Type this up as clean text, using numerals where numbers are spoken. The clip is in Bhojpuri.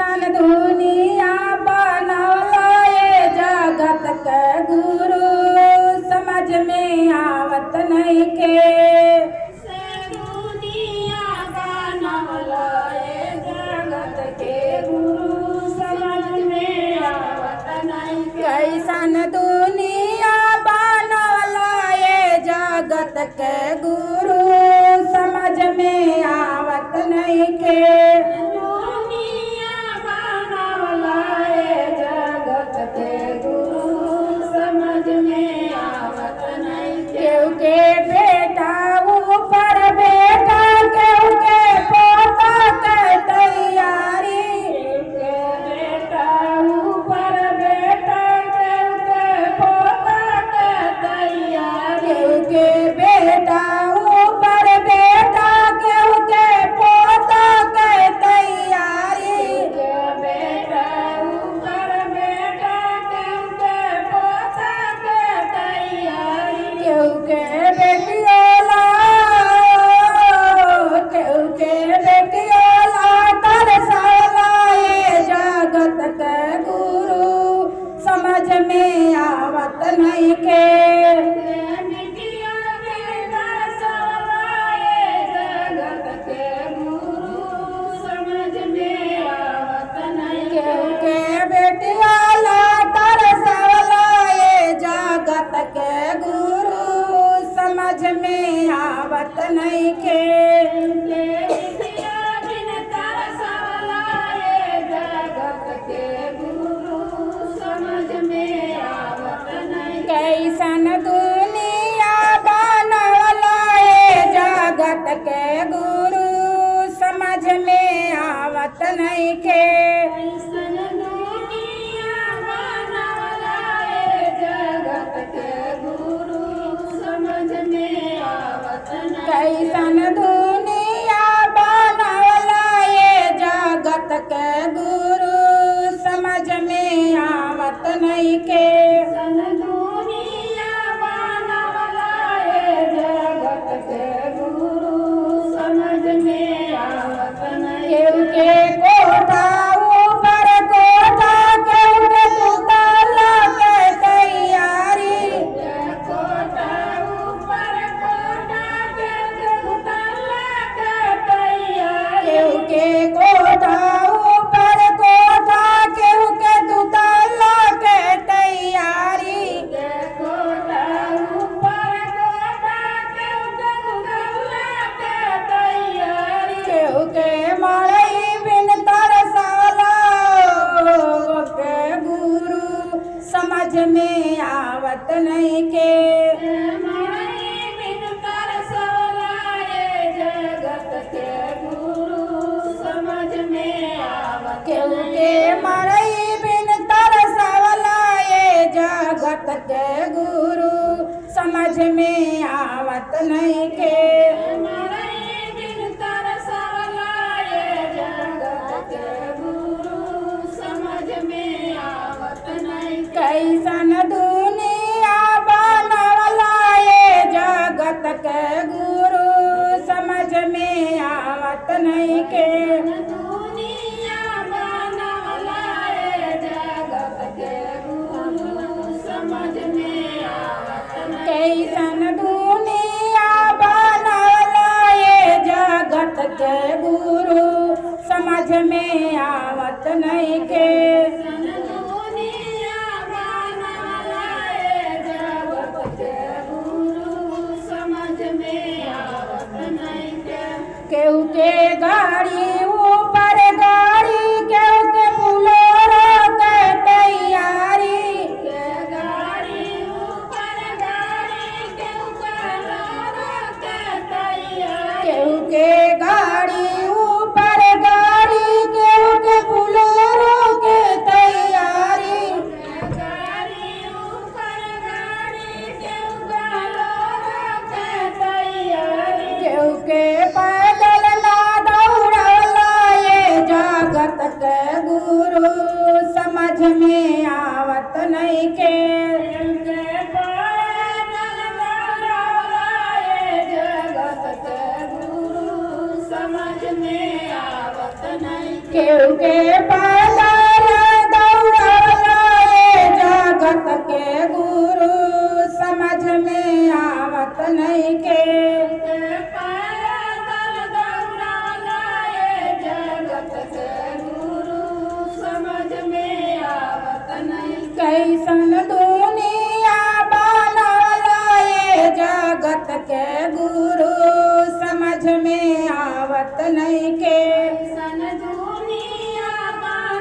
कैसन दुनिया बनौला ये जगत के गुरु समझ में आवत नहीं के। दुनिया बनौला ये जगत के गुरु समझ में आवत नहीं के। कैसन दुनिया बनौला ये जगत के गुरु समझ में आवत नहीं के। दुनिया बनौला ये जगत के गुरु समझ में आवत नहीं के। केहू के बेटा ऊपर बेटा केहू के पोता के तैयारी। के बेटा ऊपर बेटा के पोता के तैयारी। केहू के बेटा ऊपर बेटा केहू के पोता के तैयारी। के बेटा ऊपर बेटा के पोता के तैयारी। केहू के बेटियोला केहू के बेटियोला तरसौला ये जगत के गुरु समझ में आवत नहीं के। बिटिया के तरसौला ये जगत के गुरु समझ में आवत नहीं के। केहू के बेटियोला तरसौला ये जगत के गुरु समझ में आवत नहीं के। बिटिया बिन तरसौला ये जगत के गुरु समझ में आवत नहीं के। कैसन दुनिया बनौला ये जगत के गुरु समझ में आवत नहीं के। कैसन दुनिया बनौला ये जगत के गुरु समझ में आवत नहीं के। कैसन दुनिया बनौला ये जगत के गुरु समझ में आवत नहीं के। कैसन दुनिया बनौला ये जगत के गुरु समझ में आवत नहीं के। केहू के कोठा ऊपर कोठा केहू के दुतला के तैयारी। कोटा ऊपर कोटा के उतरला के तैयारी। केहू के कोठा ऊपर कोठा केहू के दुतला के तैयारी। कोटा ऊपर कोटा के उतरला के तैयारी। केहू के मड़ई बिन तरसौला के गुरु समझ में आवत नहीं के। माई बिन तरसौला ये जगत के गुरु समझ में आवत केहू के मड़ई बिन तरसौला ये जगत के गुरु समझ में आवत नहीं के। माई बिन तरसौला ये जगत के गुरु समझ में आवत नहीं के। कैसन दुनिया बनौला ये जगत के गुरु समझ में आवत नहीं के। दुनिया बनौला ये जगत के गुरु समझ में आवत नहीं के। कैसन दुनिया बनौला ये जगत के गुरु समझ में आवत नहीं के। दुनिया बनौला ये जगत के गुरु समझ में आवत नहीं के। केहू के गाड़ी ऊपर गाड़ी केहू के बुलोरो के तैयारी। के गाड़ी ऊपर गाड़ी के ऊपर के तैयारी। केहू के गाड़ी ऊपर गाड़ी केहू के बुलोरो के तैयारी। के गाड़ी ऊपर गाड़ी के ऊपर के तैयारी। केहू के पैदल ना दौड़ला ये जगत के गुरु समझ में आवत नहीं के। के पैदल दौड़ला ये जगत के गुरु समझ में आवत नहीं के। केहू के पैदल आवत नहीं के पैदल दौड़ाला ये जगत के गुरु समझ में आवत नहीं। कैसन दुनिया बनला ये जगत के गुरु समझ में आवत नहीं के